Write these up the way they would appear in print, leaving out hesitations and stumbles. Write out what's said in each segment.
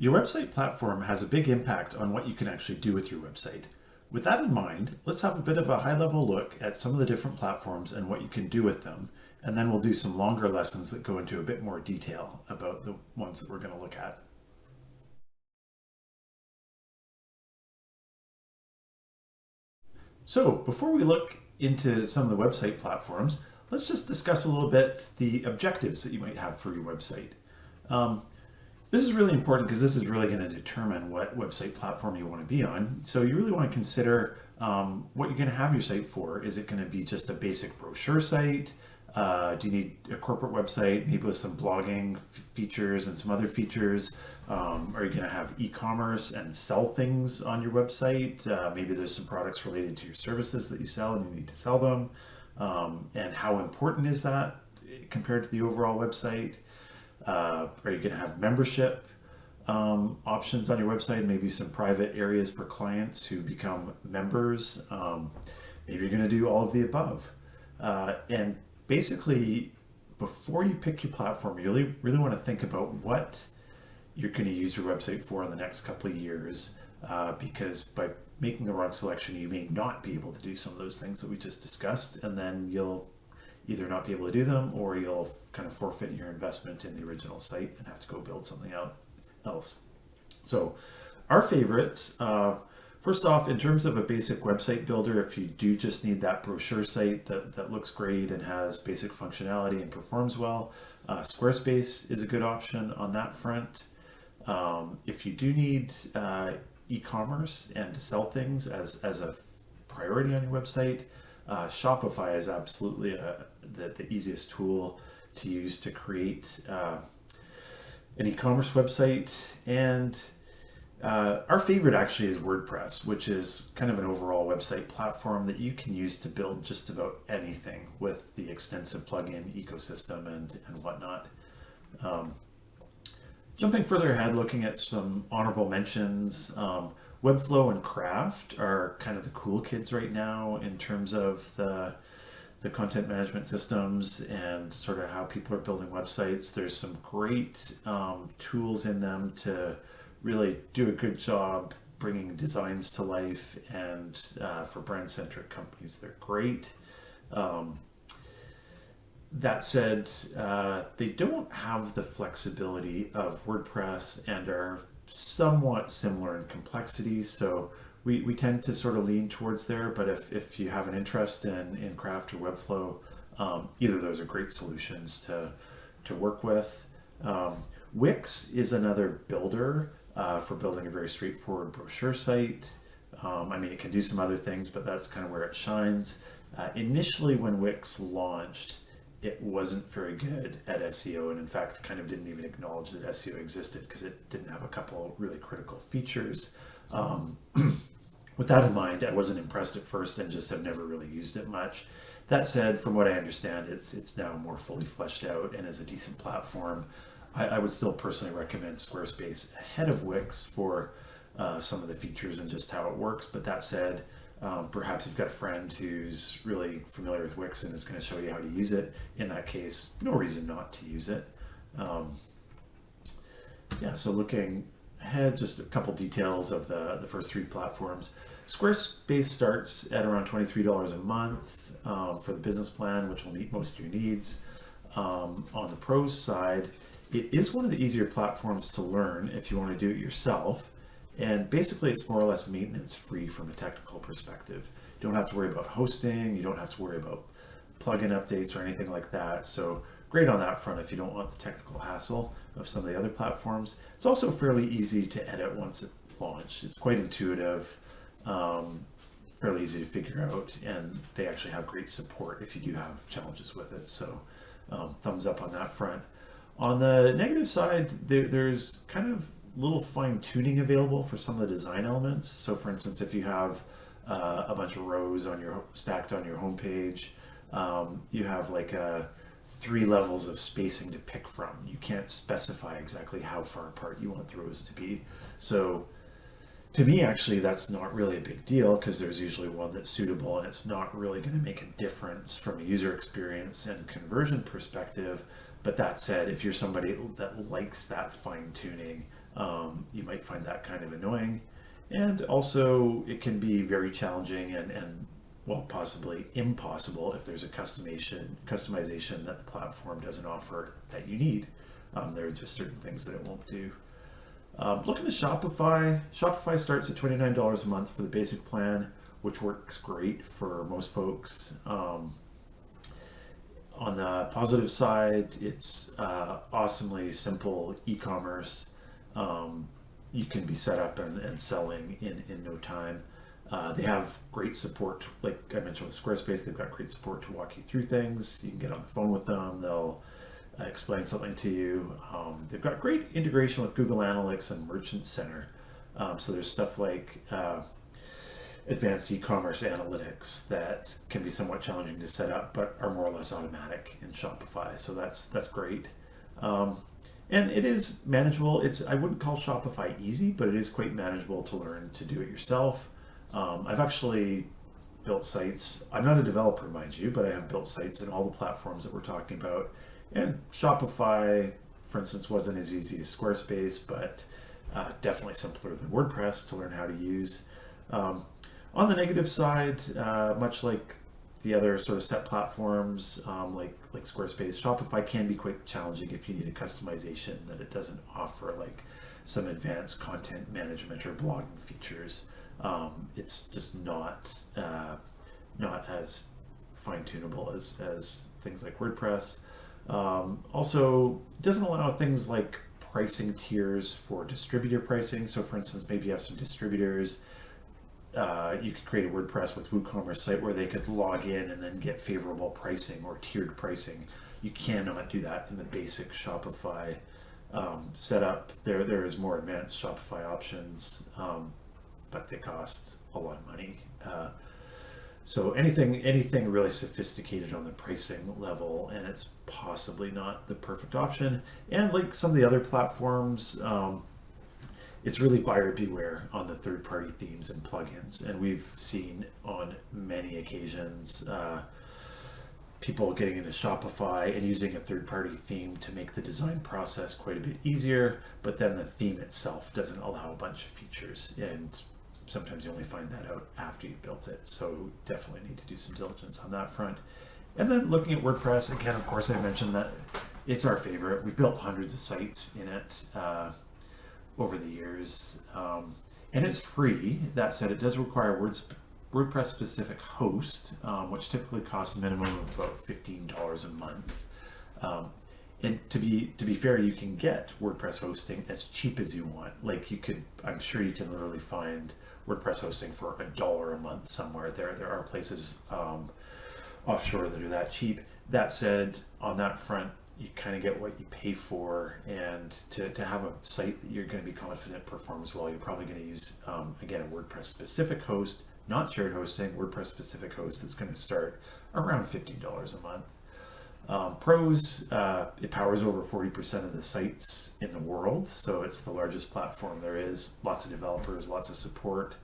Your website platform has a big impact on what you can actually do with your website. With that in mind, let's have a bit of a high-level look at some of the different platforms and what you can do with them, and then we'll do some longer lessons that go into a bit more detail about the ones that we're going to look at. So before we look into some of the website platforms, let's just discuss a little bit the objectives that you might have for your website. Um, This is really important because this is really going to determine what website platform you want to be on. So you really want to consider what you're going to have your site for. Is it going to be just a basic brochure site? Do you need a corporate website, maybe with some blogging features and some other features? Are you going to have e-commerce and sell things on your website? Maybe there's some products related to your services that you sell and you need to sell them. And how important is that compared to the overall website? Are you going to have membership options on your website? Maybe some private areas for clients who become members. Maybe you're going to do all of the above. And basically, before you pick your platform, you really want to think about what you're going to use your website for in the next couple of years. Because by making the wrong selection, you may not be able to do some of those things that we just discussed, and then you'll either not be able to do them or you'll kind of forfeit your investment in the original site and have to go build something else. So our favorites, first off, in terms of a basic website builder, if you do just need that brochure site that looks great and has basic functionality and performs well, Squarespace is a good option on that front. If you do need e-commerce and to sell things as a priority on your website, Shopify is absolutely the easiest tool to use to create an e-commerce website. And our favorite actually is WordPress, which is kind of an overall website platform that you can use to build just about anything with the extensive plugin ecosystem and whatnot. Jumping further ahead, looking at some honorable mentions, Webflow and Craft are kind of the cool kids right now in terms of the content management systems and sort of how people are building websites. There's some great tools in them to really do a good job bringing designs to life, and for brand-centric companies, they're great. That said, they don't have the flexibility of WordPress and are somewhat similar in complexity, so we tend to sort of lean towards there. But if you have an interest in Craft or Webflow, either of those are great solutions to work with. Wix is another builder for building a very straightforward brochure site. I mean, it can do some other things, but that's kind of where it shines. Initially, when Wix launched, it wasn't very good at SEO, and in fact kind of didn't even acknowledge that SEO existed because it didn't have a couple really critical features. With that in mind, I wasn't impressed at first and just have never really used it much. That said, from what I understand, it's now more fully fleshed out and is a decent platform. I would still personally recommend Squarespace ahead of Wix for some of the features and just how it works. But that said, perhaps you've got a friend who's really familiar with Wix and is going to show you how to use it. In that case, no reason not to use it. So looking ahead, just a couple details of the first three platforms. Squarespace starts at around $23 a month for the business plan, which will meet most of your needs. On the pros side, it is one of the easier platforms to learn if you want to do it yourself. And basically, it's more or less maintenance free from a technical perspective. You don't have to worry about hosting, you don't have to worry about plugin updates or anything like that. So great on that front if you don't want the technical hassle of some of the other platforms. It's also fairly easy to edit once it's launched. It's quite intuitive, fairly easy to figure out, and they actually have great support if you do have challenges with it. So thumbs up on that front. On the negative side, there's kind of little fine tuning available for some of the design elements. So for instance, if you have a bunch of rows stacked on your homepage, you have like 3 levels of spacing to pick from. You can't specify exactly how far apart you want the rows to be. So to me, actually, that's not really a big deal because there's usually one that's suitable and it's not really going to make a difference from a user experience and conversion perspective. But that said, if you're somebody that likes that fine tuning, You might find that kind of annoying. And also, it can be very challenging and well, possibly impossible if there's a customization that the platform doesn't offer that you need. There are just certain things that it won't do. Looking at Shopify, Shopify starts at $29 a month for the basic plan, which works great for most folks. On the positive side, it's awesomely simple e-commerce. You can be set up and selling in no time. They have great support, like I mentioned with Squarespace, they've got great support to walk you through things. You can get on the phone with them, they'll explain something to you. They've got great integration with Google Analytics and Merchant Center. So there's stuff like advanced e-commerce analytics that can be somewhat challenging to set up, but are more or less automatic in Shopify. So that's great. And it is manageable. I wouldn't call Shopify easy, but it is quite manageable to learn to do it yourself. I've actually built sites. I'm not a developer, mind you, but I have built sites in all the platforms that we're talking about. And Shopify, for instance, wasn't as easy as Squarespace, but definitely simpler than WordPress to learn how to use. On the negative side, much like the other sort of set platforms like Squarespace, Shopify can be quite challenging if you need a customization that it doesn't offer, like some advanced content management or blogging features. It's just not as fine-tunable as things like WordPress. Also, it doesn't allow things like pricing tiers for distributor pricing. So for instance, maybe you have some distributors. You could create a WordPress with WooCommerce site where they could log in and then get favorable pricing or tiered pricing. You cannot do that in the basic Shopify setup. There is more advanced Shopify options, but they cost a lot of money. So anything really sophisticated on the pricing level, and it's possibly not the perfect option. And like some of the other platforms, it's really buyer beware on the third-party themes and plugins. And we've seen on many occasions people getting into Shopify and using a third-party theme to make the design process quite a bit easier, but then the theme itself doesn't allow a bunch of features, and sometimes you only find that out after you've built it. So definitely need to do some diligence on that front. And then looking at WordPress, again, of course, I mentioned that it's our favorite. We've built hundreds of sites in it over the years, and it's free. That said, it does require WordPress specific host, which typically costs a minimum of about $15 a month. And to be fair, you can get WordPress hosting as cheap as you want. Like I'm sure you can literally find WordPress hosting for $1 a month somewhere. There are places offshore that are that cheap. That said, on that front, you kind of get what you pay for, and to have a site that you're going to be confident performs well, you're probably going to use, again, a WordPress specific host, not shared hosting, WordPress specific host that's going to start around $15 a month. Pros, it powers over 40% of the sites in the world, so it's the largest platform there is. Lots of developers, lots of support.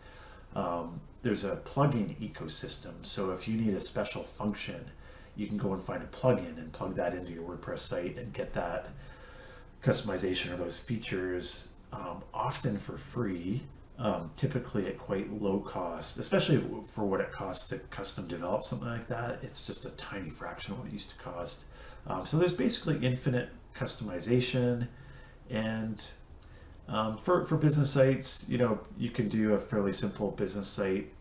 There's a plugin ecosystem, so if you need a special function, you can go and find a plugin and plug that into your WordPress site and get that customization or those features, often for free, typically at quite low cost, especially for what it costs to custom develop something like that. It's just a tiny fraction of what it used to cost. So there's basically infinite customization, and for business sites, you can do a fairly simple business site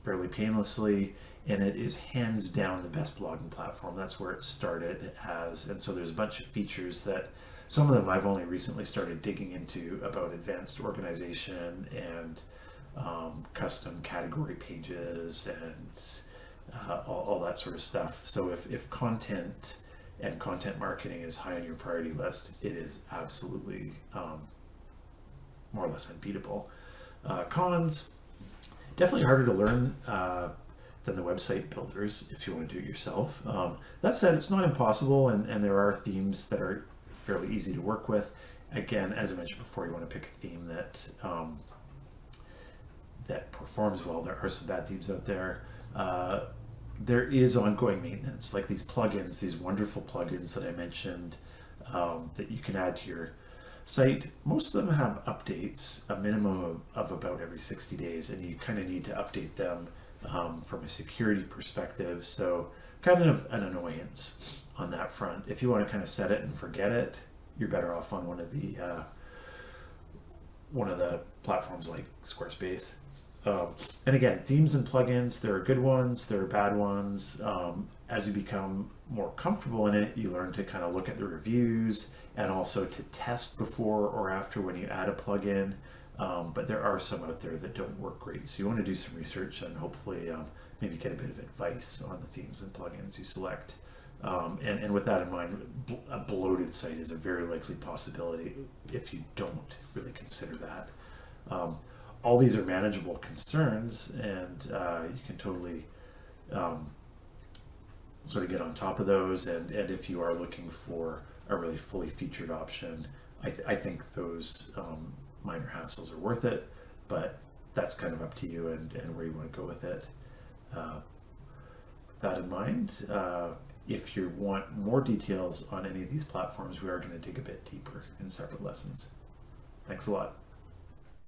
fairly painlessly, and it is hands down the best blogging platform. That's where it started as, and so there's a bunch of features that some of them I've only recently started digging into about advanced organization and custom category pages and all that sort of stuff. So if content and content marketing is high on your priority list, it is absolutely more or less unbeatable. Cons, definitely harder to learn than the website builders if you want to do it yourself. That said, it's not impossible, and there are themes that are fairly easy to work with. Again, as I mentioned before, you want to pick a theme that that performs well. There are some bad themes out there. There is ongoing maintenance, like these plugins, these wonderful plugins that I mentioned that you can add to your site, most of them have updates, a minimum of about every 60 days, and you kind of need to update them from a security perspective. So kind of an annoyance on that front. If you want to kind of set it and forget it, you're better off on one of the platforms like Squarespace. And again, themes and plugins, there are good ones, there are bad ones. As you become more comfortable in it, you learn to kind of look at the reviews and also to test before or after when you add a plugin. But there are some out there that don't work great. So you want to do some research and hopefully maybe get a bit of advice on the themes and plugins you select. And with that in mind, a bloated site is a very likely possibility if you don't really consider that. All these are manageable concerns, and you can totally sort of get on top of those. And if you are looking for a really fully featured option, I think those minor hassles are worth it, but that's kind of up to you and where you want to go with it. With that in mind, if you want more details on any of these platforms, we are going to dig a bit deeper in separate lessons. Thanks a lot.